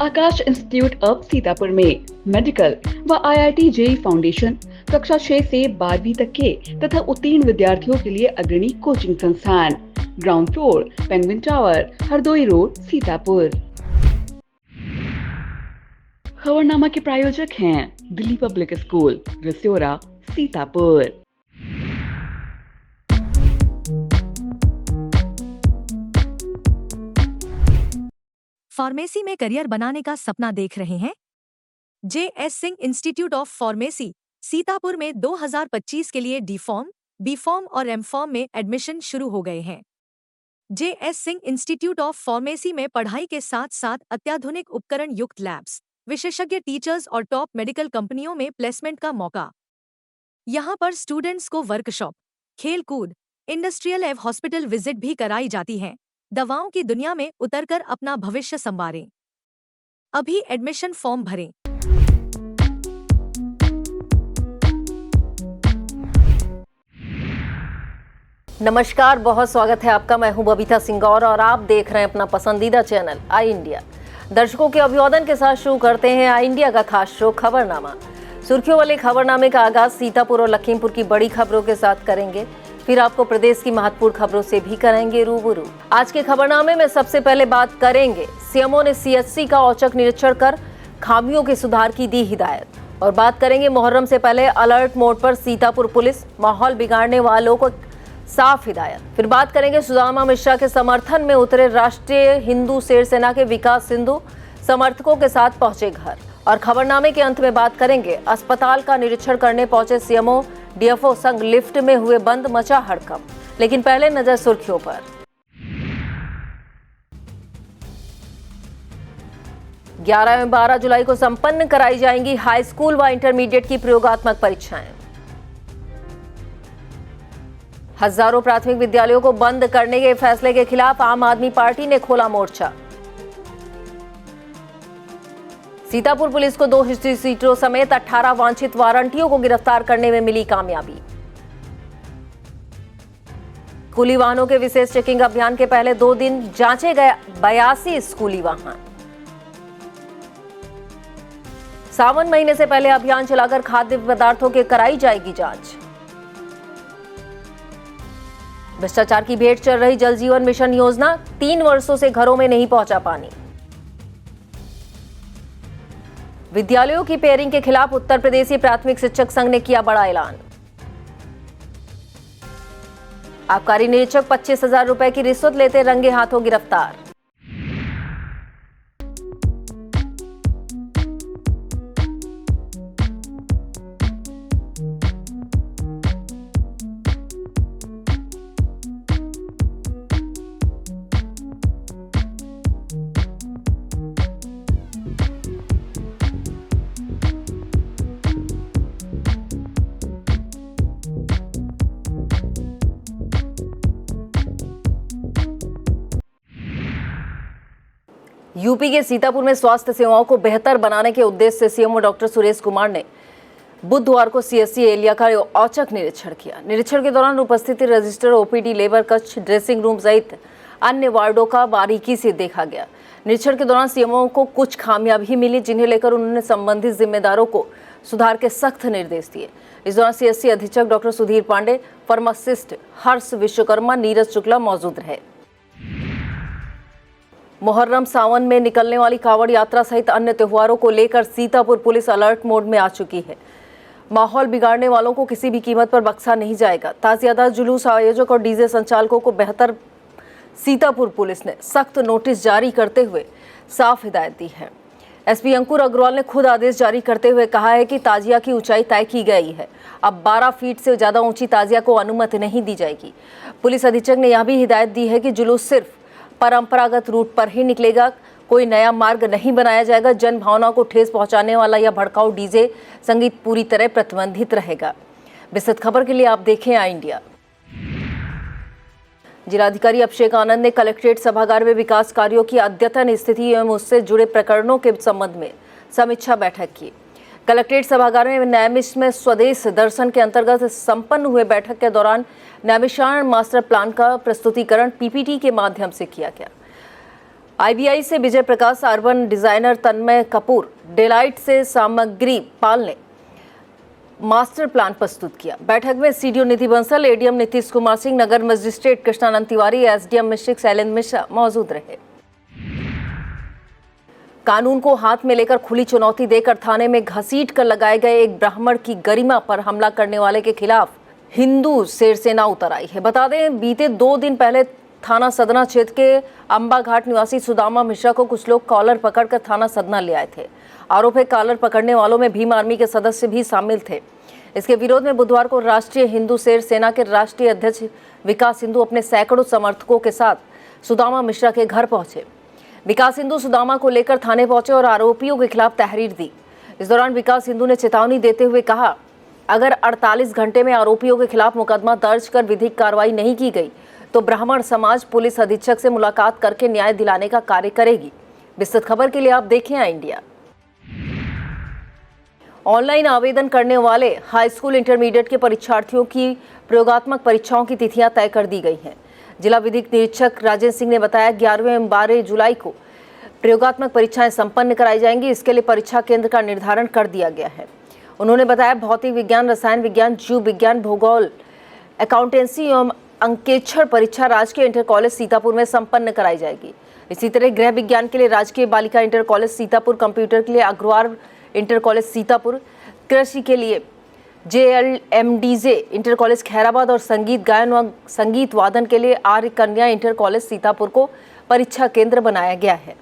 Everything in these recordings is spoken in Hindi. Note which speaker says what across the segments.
Speaker 1: आकाश इंस्टीट्यूट ऑफ सीतापुर में मेडिकल व IIT जेई फाउंडेशन कक्षा 6 से 12वीं तक के तथा उत्तीर्ण विद्यार्थियों के लिए अग्रणी कोचिंग संस्थान। Ground floor, penguin tower, Hardoi road, Sitapur. खबरनामा के प्रायोजक हैं दिल्ली पब्लिक स्कूल, रिस्योरा, सीतापुर।
Speaker 2: फार्मेसी में करियर बनाने का सपना देख रहे हैं? JS Singh institute of pharmacy Sitapur में 2025 के लिए डी फॉर्म, बी फॉर्म और एम फॉर्म में एडमिशन शुरू हो गए हैं। JS Singh institute of pharmacy में पढ़ाई के साथ साथ अत्याधुनिक उपकरण युक्त लैब्स, विशेषज्ञ टीचर्स और टॉप मेडिकल कंपनियों में प्लेसमेंट का मौका। यहाँ पर स्टूडेंट्स को वर्कशॉप, खेल कूद, इंडस्ट्रियल एवं हॉस्पिटल विजिट भी कराई जाती है। दवाओं की दुनिया में उतरकर अपना भविष्य संवारें। अभी एडमिशन फॉर्म भरें।
Speaker 3: नमस्कार, बहुत स्वागत है आपका। मैं हूं बबीता सिंगौर और आप देख रहे हैं अपना पसंदीदा चैनल आई इंडिया। दर्शकों के अभिवादन के साथ शुरू करते हैं आई इंडिया का खास शो खबरनामा। सुर्खियों वाले खबरनामे का आगाज सीतापुर और लखीमपुर की बड़ी खबरों के साथ करेंगे, फिर आपको प्रदेश की महत्वपूर्ण खबरों से भी कराएंगे रूबरू। आज के खबरनामे में सबसे पहले बात करेंगे, सीएमओ ने CHC का औचक निरीक्षण कर खामियों के सुधार की दी हिदायत। और बात करेंगे मुहर्रम से पहले अलर्ट मोड पर सीतापुर पुलिस, माहौल बिगाड़ने वालों को साफ हिदायत। फिर बात करेंगे सुदामा मिश्रा के समर्थन में उतरे राष्ट्रीय हिंदू शेर सेना के विकास सिंधु समर्थकों के साथ पहुंचे घर। और खबरनामे के अंत में बात करेंगे अस्पताल का निरीक्षण करने पहुंचे सीएमओ, DFO संग लिफ्ट में हुए बंद, मचा हड़कंप। लेकिन पहले नजर सुर्खियों पर। 11 एवं 12 जुलाई को संपन्न कराई जाएंगी हाई स्कूल व इंटरमीडिएट की प्रयोगात्मक परीक्षाएं। हजारों प्राथमिक विद्यालयों को बंद करने के फैसले के खिलाफ आम आदमी पार्टी ने खोला मोर्चा। सीतापुर पुलिस को 2 हिस्ट्री सीटरों समेत 18 वांछित वारंटियों को गिरफ्तार करने में मिली कामयाबी। स्कूली वाहनों के विशेष चेकिंग अभियान के पहले 2 दिन जांचे गए 82 स्कूली वाहन। सावन महीने से पहले अभियान चलाकर खाद्य पदार्थों की कराई जाएगी जांच। भ्रष्टाचार की भेंट चल रही जल जीवन मिशन योजना, 3 वर्षों से घरों में नहीं पहुंचा पानी। विद्यालयों की पेयरिंग के खिलाफ उत्तर प्रदेशी प्राथमिक शिक्षक संघ ने किया बड़ा ऐलान। आबकारी निरीक्षक 25,000 रुपए की रिश्वत लेते रंगे हाथों गिरफ्तार। यूपी के सीतापुर में स्वास्थ्य सेवाओं को बेहतर बनाने के उद्देश्य से सीएमओ डॉक्टर सुरेश कुमार ने बुधवार को CHC एरिया का औचक निरीक्षण किया। निरीक्षण के दौरान उपस्थिति रजिस्टर, OPD, लेबर कक्ष, ड्रेसिंग रूम सहित अन्य वार्डों का बारीकी से देखा गया। निरीक्षण के दौरान सीएमओ को कुछ खामियां भी मिली, जिन्हें लेकर उन्होंने संबंधित जिम्मेदारों को सुधार के सख्त निर्देश दिए। इस दौरान CHC अधीक्षक डॉक्टर सुधीर पांडे, फार्मासिस्ट हर्ष विश्वकर्मा, नीरज शुक्ला मौजूद रहे। मुहर्रम सावन में निकलने वाली कांवड़ यात्रा सहित अन्य त्योहारों को लेकर सीतापुर पुलिस अलर्ट मोड में आ चुकी है। माहौल बिगाड़ने वालों को किसी भी कीमत पर बख्शा नहीं जाएगा। ताजियादा जुलूस आयोजक और डीजे संचालकों को बेहतर सीतापुर पुलिस ने सख्त नोटिस जारी करते हुए साफ हिदायत दी है। SP अंकुर अग्रवाल ने खुद आदेश जारी करते हुए कहा है कि ताजिया की ऊंचाई तय की गई है। अब 12 फीट से ज्यादा ऊंची ताजिया को अनुमति नहीं दी जाएगी। पुलिस अधीक्षक ने यह भी हिदायत दी है कि जुलूस सिर्फ परंपरागत रूट पर ही निकलेगा, कोई नया मार्ग नहीं बनाया जाएगा। जन भावना को ठेस पहुंचाने वाला या भड़काऊ डीजे संगीत पूरी तरह प्रतिबंधित रहेगा। विस्तृत खबर के लिए आप देखें आई इंडिया। जिलाधिकारी अभिषेक आनंद ने कलेक्ट्रेट सभागार में विकास कार्यों की अद्यतन स्थिति एवं उससे जुड़े प्रकरणों के संबंध में समीक्षा बैठक की। कलेक्ट्रेट सभागार में नैमिष में स्वदेश दर्शन के अंतर्गत संपन्न हुए बैठक के दौरान नैमिषारण्य मास्टर प्लान का प्रस्तुतिकरण PPT के माध्यम से किया गया। IBI से विजय प्रकाश, अर्बन डिजाइनर तन्मय कपूर, डेलाइट से सामग्री पाल ने मास्टर प्लान प्रस्तुत किया। बैठक में सीडीओ निधि बंसल, एडीएम नीतीश कुमार सिंह, नगर मजिस्ट्रेट कृष्णानंद तिवारी, एसडीएम मिश्रिक शैलेंद्र मिश्रा मौजूद रहे। कानून को हाथ में लेकर खुली चुनौती देकर थाने में घसीट कर लगाए गए एक ब्राह्मण की गरिमा पर हमला करने वाले के खिलाफ हिंदू शेर सेना उतर आई है। बता दें, बीते 2 दिन पहले थाना सदना क्षेत्र के अंबा घाट निवासी सुदामा मिश्रा को कुछ लोग कॉलर पकड़कर थाना सदना ले आए थे। आरोप है कॉलर पकड़ने वालों में भीम आर्मी के सदस्य भी शामिल थे। इसके विरोध में बुधवार को राष्ट्रीय हिंदू शेर सेना के राष्ट्रीय अध्यक्ष विकास हिंदू अपने सैकड़ों समर्थकों के साथ सुदामा मिश्रा के घर पहुंचे। विकास हिंदू सुदामा को लेकर थाने पहुंचे और आरोपियों के खिलाफ तहरीर दी। इस दौरान विकास हिंदू ने चेतावनी देते हुए कहा, अगर 48 घंटे में आरोपियों के खिलाफ मुकदमा दर्ज कर विधिक कार्रवाई नहीं की गई तो ब्राह्मण समाज पुलिस अधीक्षक से मुलाकात करके न्याय दिलाने का कार्य करेगी। विस्तृत खबर के लिए आप देखें इंडिया। ऑनलाइन आवेदन करने वाले हाई स्कूल इंटरमीडिएट के परीक्षार्थियों की प्रयोगात्मक परीक्षाओं की तिथियां तय कर दी गई हैं। जिला विधिक निरीक्षक राजेंद्र सिंह ने बताया 11वें एवं 12 जुलाई को प्रयोगात्मक परीक्षाएं संपन्न कराई जाएंगी। इसके लिए परीक्षा केंद्र का निर्धारण कर दिया गया है। उन्होंने बताया भौतिक विज्ञान, रसायन विज्ञान, जीव विज्ञान, भूगोल, अकाउंटेंसी एवं अंकेक्षण परीक्षा राजकीय इंटर कॉलेज सीतापुर में संपन्न कराई जाएगी। इसी तरह गृह विज्ञान के लिए राजकीय बालिका इंटर कॉलेज सीतापुर, कंप्यूटर के लिए अग्रवाल इंटर कॉलेज सीतापुर, कृषि के लिए JLMDJ इंटर कॉलेज खैराबाद और संगीत गायन व संगीत वादन के लिए आर्य कन्या इंटर कॉलेज सीतापुर को परीक्षा केंद्र बनाया गया है।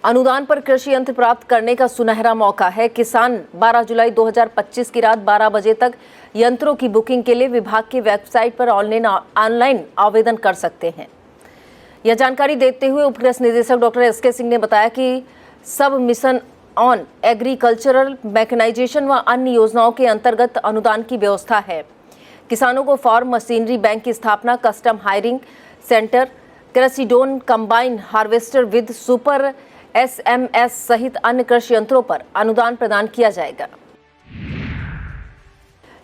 Speaker 3: अनुदान पर कृषि यंत्र प्राप्त करने का सुनहरा मौका है। किसान 12 जुलाई 2025 की रात 12 बजे तक यंत्रों की बुकिंग के लिए विभाग की वेबसाइट पर ऑनलाइन आवेदन कर सकते हैं। यह जानकारी देते हुए उप कृषि निदेशक डॉक्टर SK सिंह ने बताया कि सब मिशन ऑन एग्रीकल्चरल मैकेनाइजेशन व अन्य योजनाओं के अंतर्गत अनुदान की व्यवस्था है। किसानों को फार्म मशीनरी बैंक की स्थापना, कस्टम हायरिंग सेंटर, कृषि drone, combine harvester with super SMS सहित अन्य कृषि यंत्रों पर अनुदान प्रदान किया जाएगा।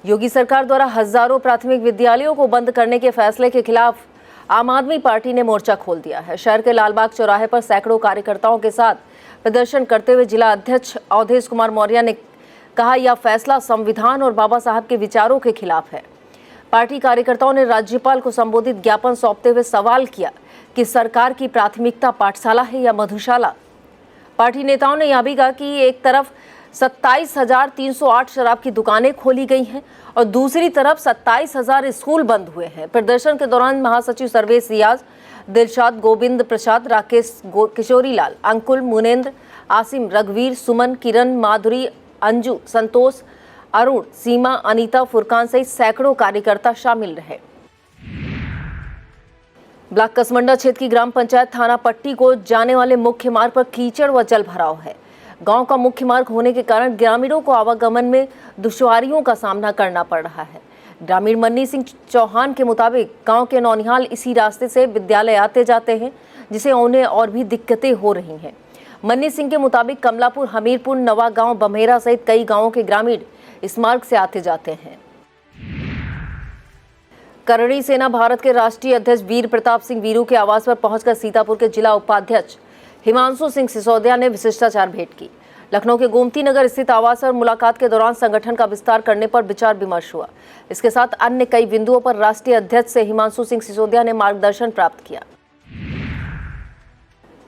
Speaker 3: योगी सरकार द्वारा हजारों प्राथमिक विद्यालयों को बंद करने के फैसले के खिलाफ आम आदमी पार्टी ने मोर्चा खोल दिया है। शहर के लालबाग चौराहे पर सैकड़ों कार्यकर्ताओं के साथ प्रदर्शन करते हुए जिला अध्यक्ष अवधेश कुमार मौर्य ने कहा, यह फैसला संविधान और बाबा साहब के विचारों के खिलाफ है। पार्टी कार्यकर्ताओं ने राज्यपाल को संबोधित ज्ञापन सौंपते हुए सवाल किया कि सरकार की प्राथमिकता पाठशाला है या मधुशाला। पार्टी नेताओं ने यह भी कहा कि एक तरफ 27,308 शराब की दुकानें खोली गई हैं और दूसरी तरफ 27,000 स्कूल बंद हुए हैं। प्रदर्शन के दौरान महासचिव सर्वेश रियाज, दिलशाद, गोविंद प्रसाद, राकेश किशोरी लाल, अंकुल, मुनेन्द्र, आसिम, रघुवीर, सुमन, किरण, माधुरी, अंजू, संतोष, अरुण, सीमा, अनीता, फुरकान सहित सैकड़ों कार्यकर्ता शामिल रहे। ब्लॉक कसमंडा क्षेत्र की ग्राम पंचायत थाना पट्टी को जाने वाले मुख्य मार्ग पर कीचड़ व जल भराव है। गांव का मुख्य मार्ग होने के कारण ग्रामीणों को आवागमन में दुश्वारियों का सामना करना पड़ रहा है। ग्रामीण मन्नी सिंह चौहान के मुताबिक गांव के नौनिहाल इसी रास्ते से विद्यालय आते जाते हैं, जिसे उन्हें और भी दिक्कतें हो रही हैं। मन्नी सिंह के मुताबिक कमलापुर, हमीरपुर, नवा गांव, बम्हेरा सहित कई गांवों के ग्रामीण इस मार्ग से आते जाते हैं। करणी सेना भारत के राष्ट्रीय अध्यक्ष वीर प्रताप सिंह वीरू के आवास पर पहुंचकर सीतापुर के जिला उपाध्यक्ष हिमांशु सिंह सिसोदिया ने विशिष्टाचार भेंट की। लखनऊ के गोमती नगर स्थित आवास पर मुलाकात के दौरान संगठन का विस्तार करने पर विचार विमर्श हुआ। इसके साथ अन्य कई बिंदुओं पर राष्ट्रीय अध्यक्ष से हिमांशु सिंह सिसोदिया ने मार्गदर्शन प्राप्त किया।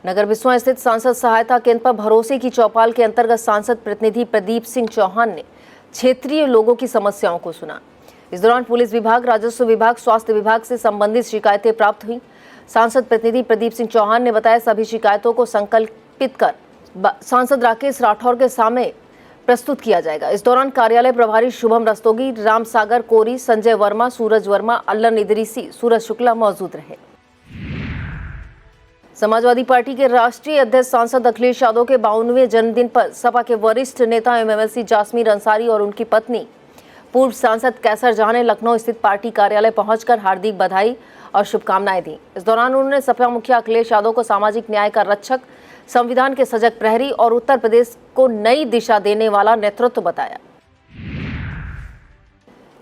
Speaker 3: नगर बिस्वा स्थित सांसद सहायता केंद्र पर भरोसे की चौपाल के अंतर्गत सांसद प्रतिनिधि प्रदीप सिंह चौहान ने क्षेत्रीय लोगों की समस्याओं को सुना। इस दौरान पुलिस विभाग, राजस्व विभाग, स्वास्थ्य विभाग से संबंधित शिकायतें प्राप्त हुई। सांसद प्रतिनिधि प्रदीप सिंह चौहान ने बताया सभी शिकायतों को संकल्पित कर सांसद राकेश राठौर के सामने प्रस्तुत किया जाएगा। इस दौरान कार्यालय प्रभारी शुभम रस्तोगी, राम सागर कोरी, संजय वर्मा, सूरज वर्मा, अल्लन इदरीसी, सूरज शुक्ला मौजूद रहे। समाजवादी पार्टी के राष्ट्रीय अध्यक्ष सांसद अखिलेश यादव के 52वें जन्मदिन पर सपा के वरिष्ठ नेता MLC जासमीर अंसारी और उनकी पत्नी पूर्व सांसद कैसर जहां ने लखनऊ स्थित पार्टी कार्यालय पहुंचकर हार्दिक बधाई और शुभकामनाएं दी। इस दौरान उन्होंने सपा मुखिया अखिलेश यादव को सामाजिक न्याय का रक्षक, संविधान के सजग प्रहरी और उत्तर प्रदेश को नई दिशा देने वाला नेतृत्व बताया।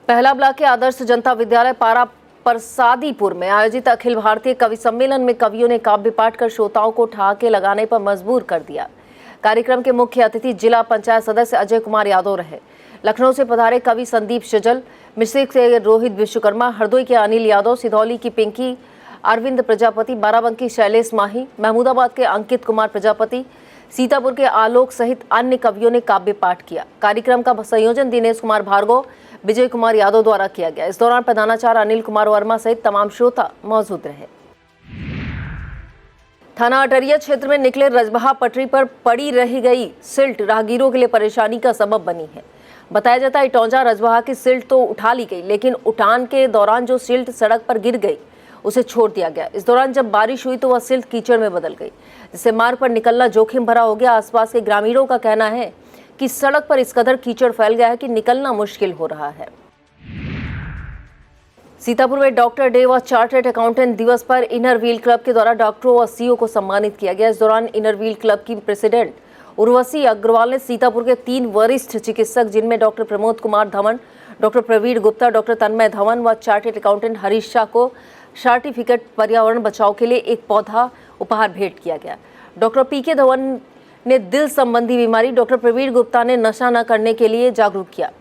Speaker 3: पहला ब्लॉक के आदर्श जनता विद्यालय पारा परसादीपुर में आयोजित अखिल भारतीय कवि सम्मेलन में कवियों ने काव्य पाठ कर श्रोताओं को ठहाके लगाने पर मजबूर कर दिया। कार्यक्रम के मुख्य अतिथि जिला पंचायत सदस्य अजय कुमार यादव रहे। लखनऊ से पधारे कवि संदीप शजल, मिश्रिख से रोहित विश्वकर्मा, हरदोई के अनिल यादव, सिधौली की पिंकी, अरविंद प्रजापति, बाराबंकी शैलेश माही, महमूदाबाद के अंकित कुमार प्रजापति, सीतापुर के आलोक सहित अन्य कवियों ने काव्य पाठ किया। कार्यक्रम का संयोजन दिनेश कुमार भार्गव, विजय कुमार यादव द्वारा किया गया। इस दौरान प्रधानाचार्य अनिल कुमार वर्मा सहित तमाम श्रोता मौजूद रहे। थाना अटरिया क्षेत्र में निकले रजबहा पटरी पर पड़ी रह गई सिल्ट राहगीरों के लिए परेशानी का सबब बनी है। बताया जाता है इटौंजा रजबहा की सिल्ट तो उठा ली गई, लेकिन उठान के दौरान जो सिल्ट सड़क पर गिर गई उसे छोड़ दिया गया। इस दौरान जब बारिश हुई तो वह सिल्ट कीचड़ में बदल गई, जिससे मार्ग पर निकलना जोखिम भरा हो गया। आसपास के ग्रामीणों का कहना है कि सड़क पर इस कदर कीचड़ फैल गया है कि निकलना मुश्किल हो रहा है। सीतापुर में डॉक्टर डे व चार्टर्ड अकाउंटेंट दिवस पर इनर व्हील क्लब के द्वारा डॉक्टरों और सीईओ को सम्मानित किया गया। इस दौरान इनर व्हील क्लब की प्रेसिडेंट उर्वशी अग्रवाल ने सीतापुर के 3 वरिष्ठ चिकित्सक, जिनमें doctor Pramod Kumar Dhawan, doctor Praveen Gupta, doctor Tanmay Dhawan व चार्टर्ड अकाउंटेंट हरीश शाह को सर्टिफिकेट पर्यावरण बचाव के लिए एक पौधा उपहार भेंट किया गया। डॉक्टर पीके धवन ने दिल संबंधी बीमारी, डॉक्टर प्रवीण गुप्ता ने नशा न करने के लिए जागरूक किया,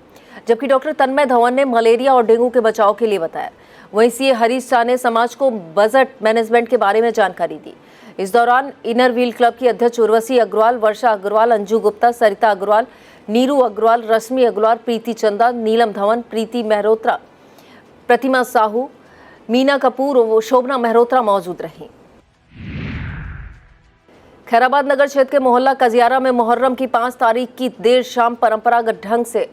Speaker 3: जबकि डॉक्टर तन्मय धवन ने मलेरिया और डेंगू के बचाव के लिए बताया। वहीं सीए हरीश शाह ने समाज को बजट मैनेजमेंट के बारे में जानकारी दी। इस दौरान इनर व्हील क्लब की अध्यक्ष उर्वशी अग्रवाल, वर्षा अग्रवाल, अंजू गुप्ता, सरिता अग्रवाल, नीरू अग्रवाल, रश्मि अग्रवाल, प्रीति चंदा, नीलम धवन, प्रीति मेहरोत्रा, प्रतिमा साहू, मीना कपूर और शोभना मेहरोत्रा मौजूद रहीं। खैराबाद नगर क्षेत्र के मोहल्ला कजियारा में मुहर्रम की 5 तारीख की देर शाम परंपरागत ढंग से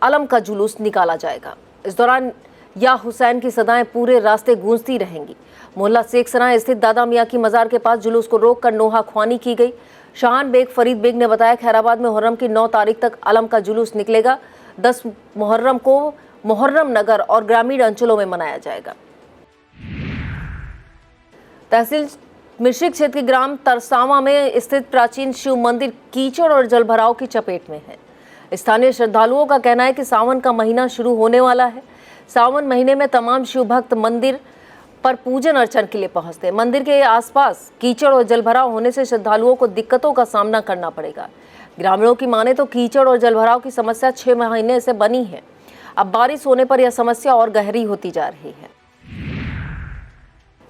Speaker 3: अलम का जुलूस निकाला जाएगा। इस दौरान या हुसैन की सदाएं पूरे रास्ते गूंजती रहेंगी। मोहल्ला शेख सराय स्थित दादा मियाँ की मजार के पास जुलूस को रोककर नोहा ख्वानी की गई। शाहान बेग फरीद बेग ने बताया, खैराबाद में मुहर्रम की 9 तारीख तक अलम का जुलूस निकलेगा। 10 मुहर्रम को मुहर्रम नगर और ग्रामीण अंचलों में मनाया जाएगा। तहसील मिश्रिख क्षेत्र के ग्राम तरसावा में स्थित प्राचीन शिव मंदिर कीचड़ और जलभराव की चपेट में है। स्थानीय श्रद्धालुओं का कहना है कि सावन का महीना शुरू होने वाला है। सावन महीने में तमाम शिव भक्त मंदिर पर पूजन अर्चन के लिए पहुंचते हैं। मंदिर के आसपास कीचड़ और जलभराव होने से श्रद्धालुओं को दिक्कतों का सामना करना पड़ेगा। ग्रामीणों की माने तो कीचड़ और जलभराव की समस्या 6 महीने से बनी है। अब बारिश होने पर यह समस्या और गहरी होती जा रही है।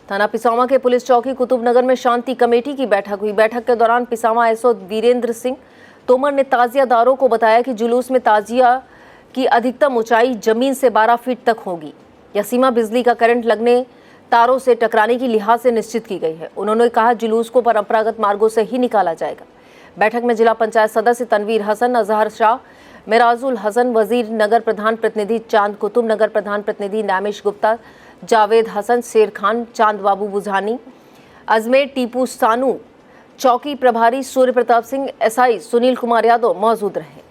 Speaker 3: थाना पिसामा के पुलिस चौकी कुतुबनगर में शांति कमेटी की बैठक हुई। बैठक के दौरान पिसामा एसओ वीरेंद्र सिंह तोमर ने ताजियादारों को बताया कि जुलूस में ताजिया की अधिकतम ऊंचाई जमीन से 12 फीट तक होगी। यह सीमा बिजली का करंट लगने, तारों से टकराने की लिहाज से निश्चित की गई है। उन्होंने कहा, जुलूस को परंपरागत मार्गों से ही निकाला जाएगा। बैठक में जिला पंचायत सदस्य तनवीर हसन, अजहर शाह, मेराजुल हसन, वजीर नगर प्रधान प्रतिनिधि चांद कुतुब, नगर प्रधान प्रतिनिधि नामिश गुप्ता, जावेद हसन, शेर खान, चांद बाबू बुझानी, अजमेर टीपू सानू, चौकी प्रभारी सूर्य प्रताप सिंह, एसआई सुनील कुमार यादव मौजूद रहे।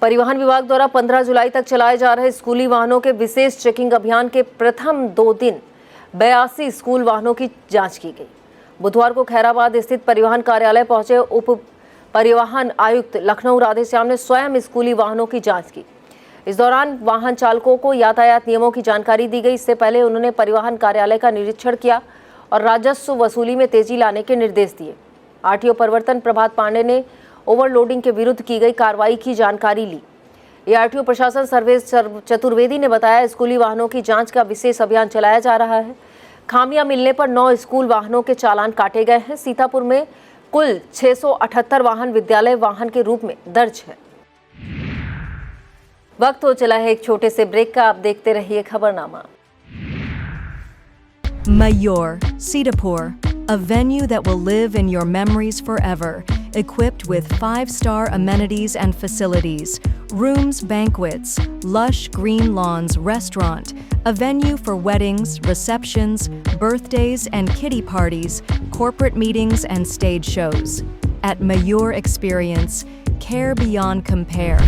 Speaker 3: परिवहन विभाग द्वारा 15 जुलाई तक चलाए जा रहे स्कूली वाहनों के विशेष चेकिंग अभियान के प्रथम 2 दिन 82 स्कूल वाहनों की जांच की गई। बुधवार को खैराबाद स्थित परिवहन कार्यालय पहुंचे उप परिवहन आयुक्त लखनऊ राधेश्याम ने स्वयं स्कूली वाहनों की जांच की। इस दौरान वाहन चालकों को यातायात नियमों की जानकारी दी गई। इससे पहले उन्होंने परिवहन कार्यालय का निरीक्षण किया और राजस्व वसूली में तेजी लाने के निर्देश दिए। आरटीओ परिवर्तन प्रभात पांडे ने ओवरलोडिंग के विरुद्ध की गई कार्रवाई की जानकारी ली। एआरटीओ प्रशासन सर्वेश चतुर्वेदी ने बताया, स्कूली वाहनों की जांच का विशेष अभियान चलाया जा रहा है। खामियां मिलने पर 9 स्कूल वाहनों के चालान काटे गए हैं। सीतापुर में कुल 678 वाहन विद्यालय वाहन के रूप में दर्ज है। वक्त हो चला है एक छोटे से ब्रेक का। आप देखते रहिए खबरनामा।
Speaker 2: Mayur, Sitapur, a venue that will live in your memories forever, equipped with 5-star amenities and facilities, rooms, banquets, lush green lawns, restaurant, a venue for weddings, receptions, birthdays and kiddie parties, corporate meetings and stage shows. At Mayur Experience, care beyond compare.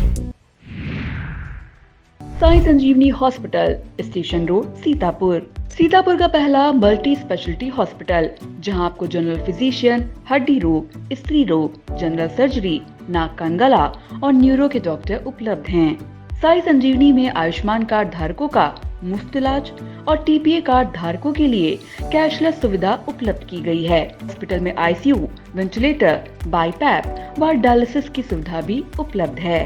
Speaker 1: Sai Sanjeevani hospital, station road, Sitapur. Sitapur का पहला मल्टी स्पेशलिटी हॉस्पिटल, जहां आपको जनरल फिजिशियन, हड्डी रोग, स्त्री रोग, जनरल सर्जरी, नाक कान गला और न्यूरो के डॉक्टर उपलब्ध हैं। साई संजीवनी में आयुष्मान कार्ड धारकों का मुफ्त इलाज और TPA कार्ड धारकों के लिए कैशलेस सुविधा उपलब्ध की गई है। हॉस्पिटल में ICU, वेंटिलेटर, बाईपैप व डायलिसिस की सुविधा भी उपलब्ध है।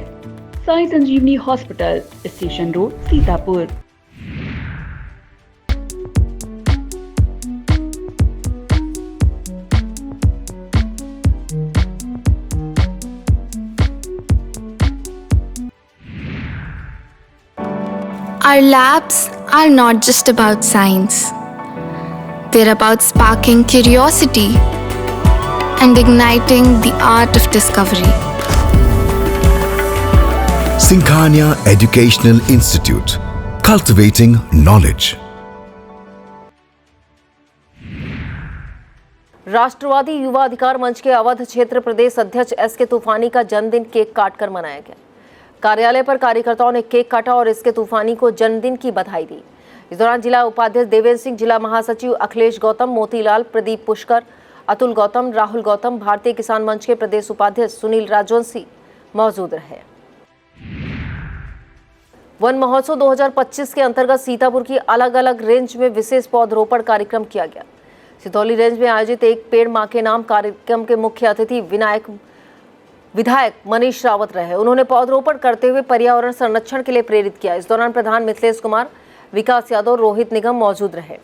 Speaker 1: Sai Sanjeevani hospital, station road, Sitapur.
Speaker 4: Our labs are not just about science. They're about sparking curiosity and igniting the art of discovery.
Speaker 5: Singhania Educational Institute, cultivating knowledge.
Speaker 3: राष्ट्रवादी युवा अधिकार मंच के अवध क्षेत्र प्रदेश अध्यक्ष SK तूफानी का जन्मदिन केक काटकर मनाया गया। कार्यालय पर कार्यकर्ताओं ने केक काटा और SK तूफानी को जन्मदिन की बधाई दी। इस दौरान जिला उपाध्यक्ष देवेंद्र सिंह, जिला महासचिव अखिलेश गौतम, मोतीलाल, प्रदीप पुष्कर, अतुल गौतम, राहुल गौतम, भारतीय किसान मंच के प्रदेश उपाध्यक्ष सुनील राजवंशी मौजूद रहे। वन महोत्सव 2025 के अंतर्गत सीतापुर की अलग अलग रेंज में विशेष पौधरोपण कार्यक्रम किया गया। सितौली रेंज में आयोजित एक पेड़ मां के नाम कार्यक्रम के मुख्य अतिथि विधायक मनीष रावत रहे। उन्होंने पौधरोपण करते हुए पर्यावरण संरक्षण के लिए प्रेरित किया। इस दौरान प्रधान मिथिलेश कुमार, विकास यादव, रोहित निगम मौजूद रहे।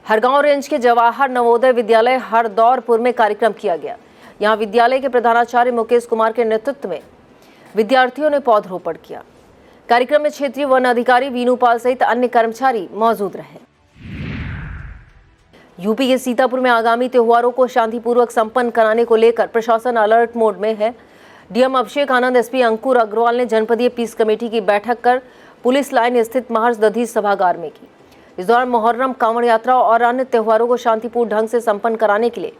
Speaker 3: हरगांव रेंज के जवाहर नवोदय विद्यालय हरदौरपुर में कार्यक्रम किया गया। यहां विद्यालय के प्रधानाचार्य मुकेश कुमार के नेतृत्व में विद्यार्थियों ने पौधरोपण किया। कार्यक्रम में क्षेत्रीय वन अधिकारी वीनूपाल सहित अन्य कर्मचारी मौजूद रहे। यूपी के सीतापुर में आगामी त्योहारों को शांतिपूर्वक संपन्न कराने को लेकर प्रशासन अलर्ट मोड में है। डीएम अभिषेक आनंद, SP अंकुर अग्रवाल ने जनपदीय पीस कमेटी की बैठक कर पुलिस लाइन स्थित महर्ष दधीच सभागार में की। इस दौरान मुहर्रम, कांवड़ यात्रा और अन्य त्योहारों को शांतिपूर्ण ढंग से संपन्न कराने के लिए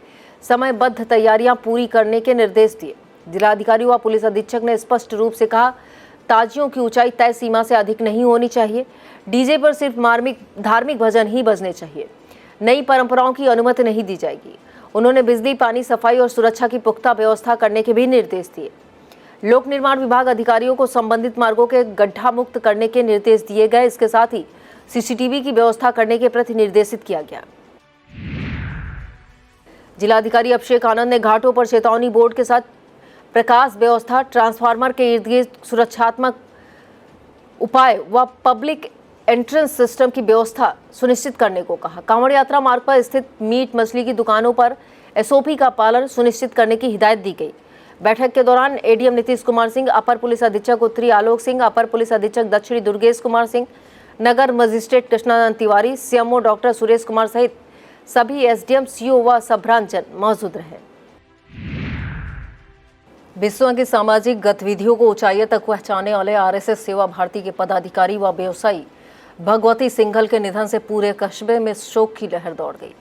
Speaker 3: समयबद्ध तैयारियां पूरी करने के निर्देश दिए। जिलाधिकारी व पुलिस अधीक्षक ने स्पष्ट रूप से कहा, ताजियों की ऊंचाई तय सीमा से अधिक नहीं होनी चाहिए। डीजे पर सिर्फ धार्मिक भजन ही बजने चाहिए। नई परंपराओं की अनुमति नहीं दी जाएगी। उन्होंने बिजली, पानी, सफाई और सुरक्षा की पुख्ता व्यवस्था करने के भी निर्देश दिए। लोक निर्माण विभाग अधिकारियों को संबंधित मार्गों के गड्ढा मुक्त करने के निर्देश दिए गए। इसके साथ ही CCTV की व्यवस्था करने के प्रति निर्देशित किया गया। जिलाधिकारी अभिषेक आनंद ने घाटों पर चेतावनी बोर्ड के साथ प्रकाश व्यवस्था, ट्रांसफार्मर के इर्द गिर्द सुरक्षात्मक उपाय व पब्लिक एंट्रेंस सिस्टम की व्यवस्था सुनिश्चित करने को कहा। कांवड़ यात्रा मार्ग पर स्थित मीट मछली की दुकानों पर SOP का पालन सुनिश्चित करने की हिदायत दी गई। बैठक के दौरान ADM नीतीश कुमार सिंह, अपर पुलिस अधीक्षक उत्तरी आलोक सिंह, अपर पुलिस अधीक्षक दक्षिणी दुर्गेश कुमार सिंह, नगर magistrate Krishnanand Tiwari, CMO doctor Suresh Kumar सहित सभी SDM, CO व सभ्रांजन मौजूद रहे। विश्व की सामाजिक गतिविधियों को ऊंचाइयों तक पहुंचाने वाले RSS सेवा भारती के पदाधिकारी व व्यवसायी भगवती सिंघल के निधन से पूरे कस्बे में शोक की लहर दौड़ गई।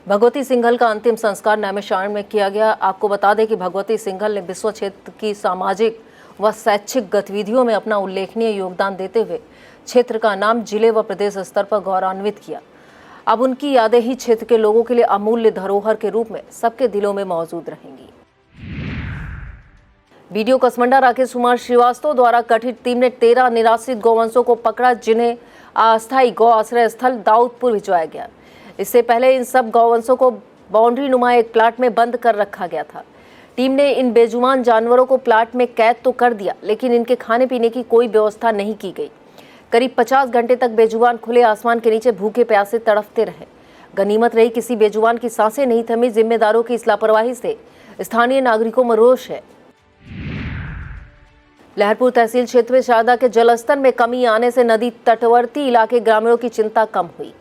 Speaker 3: भगवती सिंघल का अंतिम संस्कार नैमिषारण्य में किया गया। आपको बता दें कि भगवती सिंघल ने विश्व क्षेत्र की सामाजिक व शैक्षिक गतिविधियों में अपना उल्लेखनीय योगदान देते हुए क्षेत्र का नाम जिले व प्रदेश स्तर पर गौरवान्वित किया। अब उनकी यादें ही क्षेत्र के लोगों के लिए अमूल्य धरोहर के रूप में सबके दिलों में मौजूद रहेंगी। वीडियो कसमंडा राकेश कुमार श्रीवास्तव द्वारा गठित टीम ने 13 निराश्रित गौवंशों को पकड़ा, जिन्हें अस्थायी गौ आश्रय स्थल दाऊदपुर भिजवाया गया। इससे पहले इन सब गौवंशों को बाउंड्री नुमा एक प्लाट में बंद कर रखा गया था। टीम ने इन बेजुबान जानवरों को प्लाट में कैद तो कर दिया, लेकिन इनके खाने पीने की कोई व्यवस्था नहीं की गई। करीब 50 घंटे तक बेजुबान खुले आसमान के नीचे भूखे प्यासे तड़फते रहे। गनीमत रही किसी बेजुबान की सांसें नहीं थमी। जिम्मेदारों की इस लापरवाही से स्थानीय नागरिकों में रोष है। लहरपुर तहसील क्षेत्र में शारदा के जलस्तर में कमी आने से नदी तटवर्ती इलाके ग्रामीणों की चिंता कम हुई।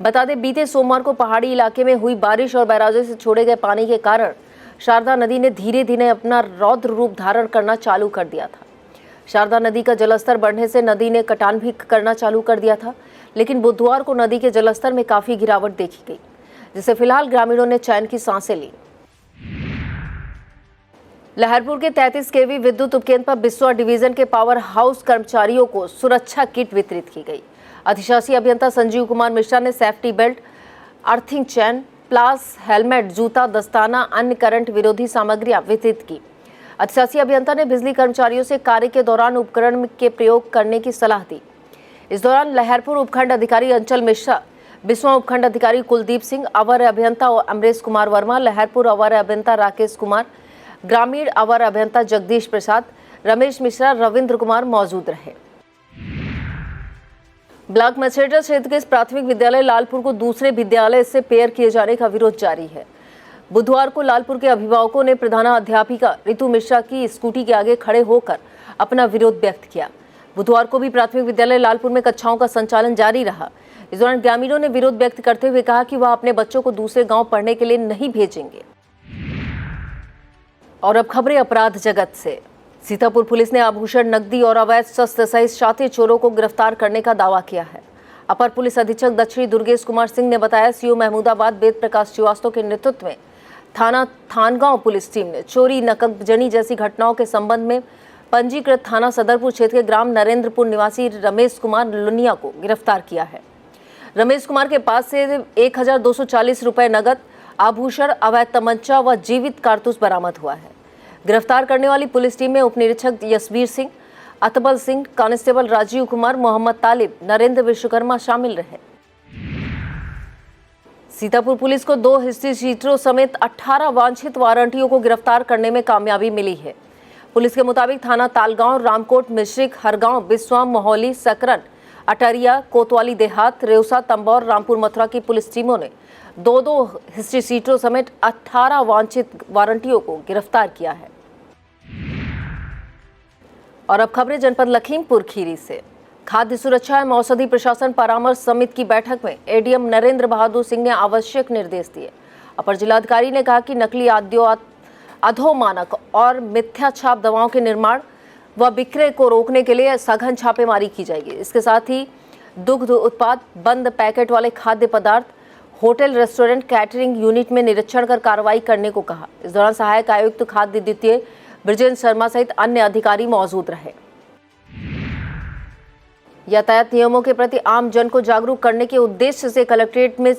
Speaker 3: बता दें, बीते सोमवार को पहाड़ी इलाके में हुई बारिश और बैराजों से छोड़े गए पानी के कारण शारदा नदी ने धीरे धीरे अपना रौद्र रूप धारण करना चालू कर दिया था। शारदा नदी का जलस्तर बढ़ने से नदी ने कटान भी करना चालू कर दिया था, लेकिन बुधवार को नदी के जलस्तर में काफी गिरावट देखी गई, जिससे फिलहाल ग्रामीणों ने चैन की सांसें ली। लहरपुर के 33 kV विद्युत उपकेंद्र पर बिस्वा डिवीजन के पावर हाउस कर्मचारियों को सुरक्षा किट वितरित की गई। अधिशासी अभियंता संजीव कुमार मिश्रा ने सेफ्टी बेल्ट, अर्थिंग चैन, प्लास, हेलमेट, जूता, दस्ताना, अन्य करंट विरोधी सामग्रियां वितरित की। अधिशासी अभियंता ने बिजली कर्मचारियों से कार्य के दौरान उपकरण के प्रयोग करने की सलाह दी। इस दौरान लहरपुर उपखंड अधिकारी अंचल मिश्रा, बिस्वा उपखंड अधिकारी कुलदीप सिंह, अवर अभियंता अमरेश कुमार वर्मा, लहरपुर अवर अभियंता राकेश कुमार, ग्रामीण अवर अभियंता जगदीश प्रसाद, रमेश मिश्रा, रविंद्र कुमार मौजूद रहे। ब्लॉक मछेटा क्षेत्र के इस प्राथमिक विद्यालय लालपुर को दूसरे विद्यालय से पेयर किए जाने का विरोध जारी है। बुधवार को लालपुर के अभिभावकों ने प्रधानाध्यापिका ऋतु मिश्रा की स्कूटी के आगे खड़े होकर अपना विरोध व्यक्त किया। बुधवार को भी प्राथमिक विद्यालय लालपुर में कक्षाओं का संचालन जारी रहा। इस दौरान ग्रामीणों ने विरोध व्यक्त करते हुए कहा कि वह अपने बच्चों को दूसरे गांव पढ़ने के लिए नहीं भेजेंगे। और अब खबरें अपराध जगत से। सीतापुर पुलिस ने आभूषण, नकदी और अवैध शस्त्र सहित 37 चोरों को गिरफ्तार करने का दावा किया है। अपर पुलिस अधीक्षक दक्षिणी दुर्गेश कुमार सिंह ने बताया, सीओ महमूदाबाद वेद प्रकाश श्रीवास्तव के नेतृत्व में थाना थानगांव पुलिस टीम ने चोरी, नकबजनी जैसी घटनाओं के संबंध में पंजीकृत थाना सदरपुर क्षेत्र के ग्राम नरेंद्रपुर निवासी रमेश कुमार लुनिया को गिरफ्तार किया है। रमेश कुमार के पास से 1240 रुपए नगद, आभूषण, अवैध तमंचा व जीवित कारतूस बरामद हुआ है। गिरफ्तार करने वाली पुलिस टीम में उप निरीक्षक यशवीर सिंह, अतबल सिंह, कांस्टेबल राजीव कुमार, मोहम्मद तालिब, नरेंद्र विश्वकर्मा शामिल रहे। सीतापुर पुलिस को 2 हिस्ट्री शीटरों समेत 18 वांछित वारंटियों को गिरफ्तार करने में कामयाबी मिली है। पुलिस के मुताबिक थाना तालगांव, रामकोट, मिश्रिक, हरगांव, बिस्वा, मोहौली, सकरन, अटरिया, कोतवाली देहात, रेउसा, तंबौर, रामपुर, मथुरा की पुलिस टीमों ने 2-2 हिस्ट्री शीटरों समेत 18 वांछित वारंटियों को गिरफ्तार किया है। और अब खबरें जनपद लखीमपुर खीरी से। खाद्य सुरक्षा एवं औषधि प्रशासन परामर्श समिति की बैठक में एडीएम नरेंद्र बहादुर सिंह ने आवश्यक निर्देश दिए। अपर जिलाधिकारी ने कहा कि नकली अधोमानक और मिथ्या छाप दवाओं के निर्माण व विक्रय को रोकने के लिए सघन छापेमारी की जाएगी। इसके साथ ही दुग्ध उत्पाद, बंद पैकेट वाले खाद्य पदार्थ, होटल, रेस्टोरेंट, कैटरिंग यूनिट में निरीक्षण कर कार्रवाई करने को कहा। इस दौरान सहायक आयुक्त खाद्य द्वितीय ब्रजेंद्र शर्मा सहित अन्य अधिकारी मौजूद रहे। यातायात नियमों के प्रति आम जन को जागरूक करने के उद्देश्य से कलेक्ट्रेट में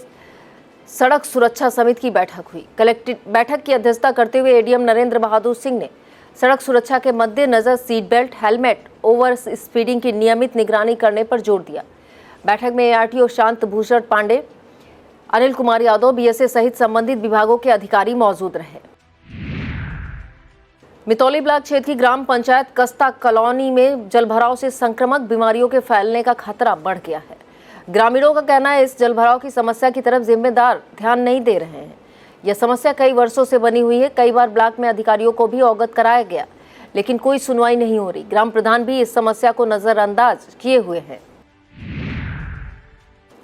Speaker 3: सड़क सुरक्षा समिति की बैठक हुई। बैठक की अध्यक्षता करते हुए एडीएम नरेंद्र बहादुर सिंह ने सड़क सुरक्षा के मद्देनजर seat belt, helmet, over speeding की नियमित निगरानी करने पर जोर दिया। बैठक में एआरटीओ शांत भूषण पांडे, अनिल कुमार यादव, बीएसए सहित संबंधित विभागों के अधिकारी मौजूद रहे। मितौली ब्लॉक क्षेत्र की ग्राम पंचायत कस्ता कॉलोनी में जलभराव से संक्रामक बीमारियों के फैलने का खतरा बढ़ गया है। ग्रामीणों का कहना है इस जलभराव की समस्या की तरफ जिम्मेदार ध्यान नहीं दे रहे हैं। यह समस्या कई वर्षों से बनी हुई है। कई बार ब्लॉक में अधिकारियों को भी अवगत कराया गया, लेकिन कोई सुनवाई नहीं हो रही। ग्राम प्रधान भी इस समस्या को नजरअंदाज किए हुए हैं।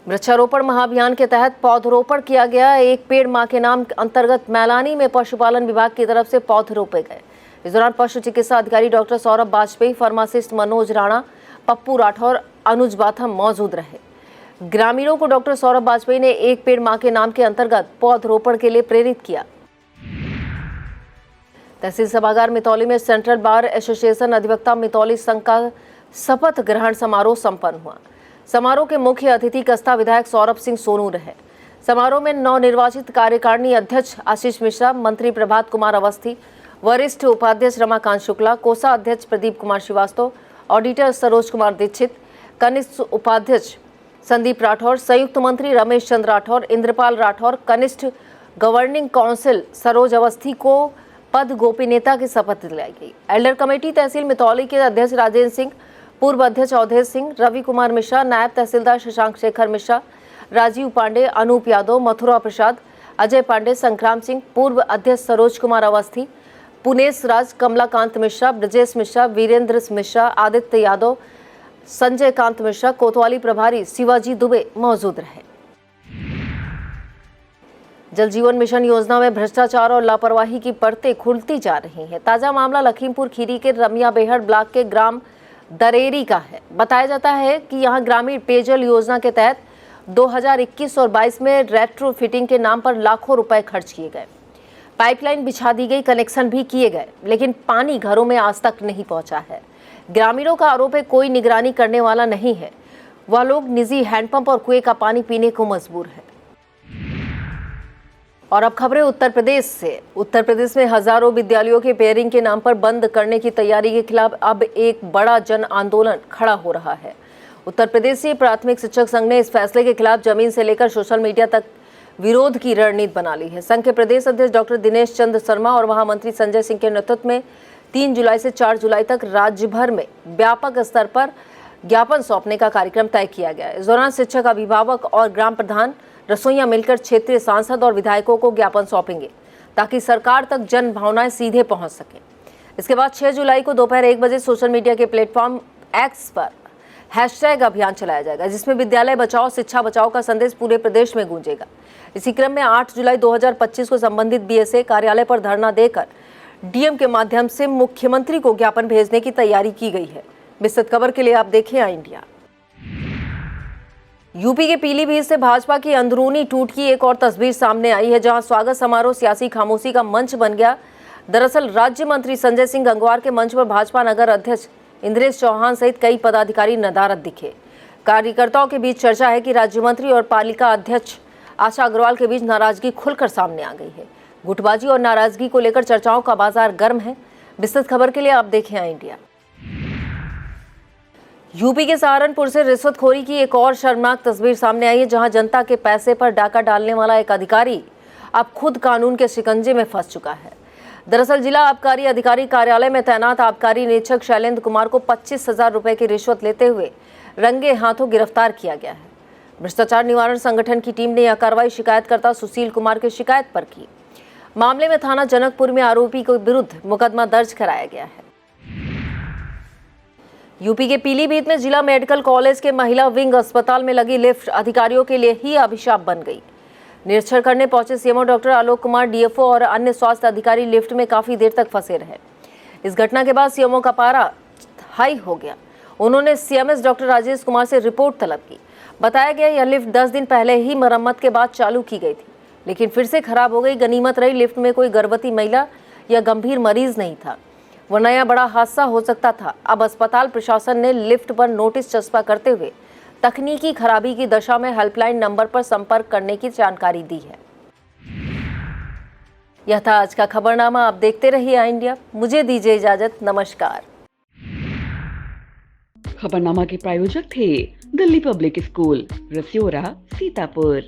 Speaker 3: वृक्षारोपण महाअभियान के तहत पौधरोपण किया गया। एक पेड़ मां के नाम अंतर्गत मैलानी में पशुपालन विभाग की तरफ से पौधे रोपे गए। इस दौरान पशु चिकित्सा अधिकारी डॉक्टर सौरभ वाजपेयी, फार्मासिस्ट मनोज राणा, पप्पू राठौर, अनुज बाथम मौजूद रहे। ग्रामीणों को डॉक्टर सौरभ वाजपेयी ने एक पेड़ मां के नाम के अंतर्गत पौधरोपण के लिए प्रेरित किया। तहसील सभागार मितौली में सेंट्रल बार एसोसिएशन अधिवक्ता मितौली संघ का शपथ ग्रहण समारोह संपन्न हुआ। समारोह के मुख्य अतिथि कस्ता विधायक सौरभ सिंह सोनू रहे। समारोह में नवनिर्वाचित कार्यकारिणी अध्यक्ष आशीष मिश्रा, मंत्री प्रभात कुमार अवस्थी, वरिष्ठ उपाध्यक्ष रमाकांत शुक्ला, कोषा अध्यक्ष प्रदीप कुमार श्रीवास्तव, ऑडिटर सरोज कुमार दीक्षित, कनिष्ठ उपाध्यक्ष संदीप राठौर, संयुक्त मंत्री रमेश चंद्र राठौर, इंद्रपाल राठौर, कनिष्ठ गवर्निंग काउंसिल सरोज अवस्थी को पद गोपनीयता की शपथ दिलाई गई। एल्डर कमेटी तहसील मितौली के अध्यक्ष राजेंद्र सिंह, पूर्व अध्यक्ष अवधेश सिंह, रवि कुमार मिश्रा, नायब तहसीलदार शशांक शेखर मिश्रा, राजीव पांडे, अनूप यादव, मथुरा प्रसाद, अजय पांडे, संग्राम सिंह, पूर्व अध्यक्ष सरोज कुमार अवस्थी, पुनेश राज, कमलाकांत मिश्रा, ब्रजेश मिश्रा, वीरेंद्र मिश्रा, आदित्य यादव, संजय कांत मिश्रा, कोतवाली प्रभारी शिवाजी दुबे मौजूद रहे। जल जीवन मिशन योजना में भ्रष्टाचार और लापरवाही की परतें खुलती जा रही हैं। ताजा मामला लखीमपुर खीरी के रमिया बेहड़ ब्लॉक के ग्राम दरेरी का है। बताया जाता है कि यहां ग्रामीण पेयजल योजना के तहत 2021 और 22 में रेट्रो फिटिंग के नाम पर लाखों रुपए खर्च किए गए। पाइपलाइन बिछा दी गई, कनेक्शन भी किए गए, लेकिन पानी घरों में आज तक नहीं पहुंचा है। ग्रामीणों का आरोप है कोई निगरानी करने वाला नहीं है। वह लोग निजी हैंडपंप और कुएं का पानी पीने को मजबूर है। और अब खबरें उत्तर प्रदेश से। उत्तर प्रदेश में हजारों विद्यालयों के पेयरिंग के नाम पर बंद करने की तैयारी के खिलाफ अब एक बड़ा जन आंदोलन खड़ा हो रहा है। उत्तर प्रदेशीय प्राथमिक शिक्षक संघ ने इस फैसले के खिलाफ जमीन से लेकर सोशल मीडिया तक विरोध की रणनीति बना ली है। संघ के प्रदेश अध्यक्ष डॉक्टर दिनेश चंद्र शर्मा और महामंत्री संजय सिंह के नेतृत्व में 3 जुलाई से 4 जुलाई तक राज्य भर में व्यापक स्तर पर ज्ञापन सौंपने का कार्यक्रम तय किया गया है। इस दौरान शिक्षक, अभिभावक और ग्राम प्रधान, रसोइया मिलकर क्षेत्रीय सांसद और विधायकों को ज्ञापन सौंपेंगे ताकि सरकार तक जन भावनाएं सीधे पहुंच सकें। इसके बाद 6 जुलाई को दोपहर 1 बजे सोशल मीडिया के प्लेटफॉर्म एक्स पर हैशटैग अभियान चलाया जाएगा, जिसमें विद्यालय बचाओ शिक्षा बचाओ का संदेश पूरे प्रदेश में गूंजेगा। इसी क्रम में 8 जुलाई 2025 को संबंधित बीएसए कार्यालय पर धरना देकर डीएम के माध्यम से मुख्यमंत्री को ज्ञापन भेजने की तैयारी की गई है। विस्तृत खबर के लिए आप देखें आई इंडिया। यूपी के पीलीभीत से भाजपा की अंदरूनी टूट की एक और तस्वीर सामने आई है, जहां स्वागत समारोह सियासी खामोशी का मंच बन गया। दरअसल राज्य मंत्री संजय सिंह गंगवार के मंच पर भाजपा नगर अध्यक्ष इंद्रेश चौहान सहित कई पदाधिकारी नदारद दिखे। कार्यकर्ताओं के बीच चर्चा है कि राज्य मंत्री और पालिका अध्यक्ष आशा अग्रवाल के बीच नाराजगी खुलकर सामने आ गई है। गुटबाजी और नाराजगी को लेकर चर्चाओं का बाजार गर्म है। विस्तृत खबर के लिए आप देखें आई इंडिया। यूपी के सहारनपुर से रिश्वतखोरी की एक और शर्मनाक तस्वीर सामने आई है, जहां जनता के पैसे पर डाका डालने वाला एक अधिकारी अब खुद कानून के शिकंजे में फंस चुका है। दरअसल जिला आबकारी अधिकारी कार्यालय में तैनात आबकारी निरीक्षक शैलेंद्र कुमार को 25,000 रुपए की रिश्वत लेते हुए रंगे हाथों गिरफ्तार किया गया है। भ्रष्टाचार निवारण संगठन की टीम ने यह कार्रवाई शिकायतकर्ता सुशील कुमार की शिकायत पर की। मामले में थाना जनकपुर में आरोपी के विरुद्ध मुकदमा दर्ज कराया गया है। यूपी के पीलीभीत में जिला मेडिकल कॉलेज के महिला विंग अस्पताल में लगी लिफ्ट अधिकारियों के लिए ही अभिशाप बन गई। निरीक्षण करने पहुंचे CMO doctor Alok Kumar, DFO और अन्य स्वास्थ्य अधिकारी लिफ्ट में काफी देर तक फंसे रहे। इस घटना के बाद सीएमओ का पारा हाई हो गया। उन्होंने सीएमएस डॉक्टर राजेश कुमार से रिपोर्ट तलब की। बताया गया यह लिफ्ट 10 दिन पहले ही मरम्मत के बाद चालू की गई थी, लेकिन फिर से खराब हो गई। गनीमत रही लिफ्ट में कोई गर्भवती महिला या गंभीर मरीज नहीं था, वरना यह बड़ा हादसा हो सकता था। अब अस्पताल प्रशासन ने लिफ्ट पर नोटिस चस्पा करते हुए तकनीकी खराबी की दशा में हेल्पलाइन नंबर पर संपर्क करने की जानकारी दी है। यह था आज का खबरनामा। आप देखते रहिए आई इंडिया। मुझे दीजिए इजाजत। नमस्कार।
Speaker 1: खबरनामा के प्रायोजक थे दिल्ली पब्लिक स्कूल, रसियोरा, सीतापुर।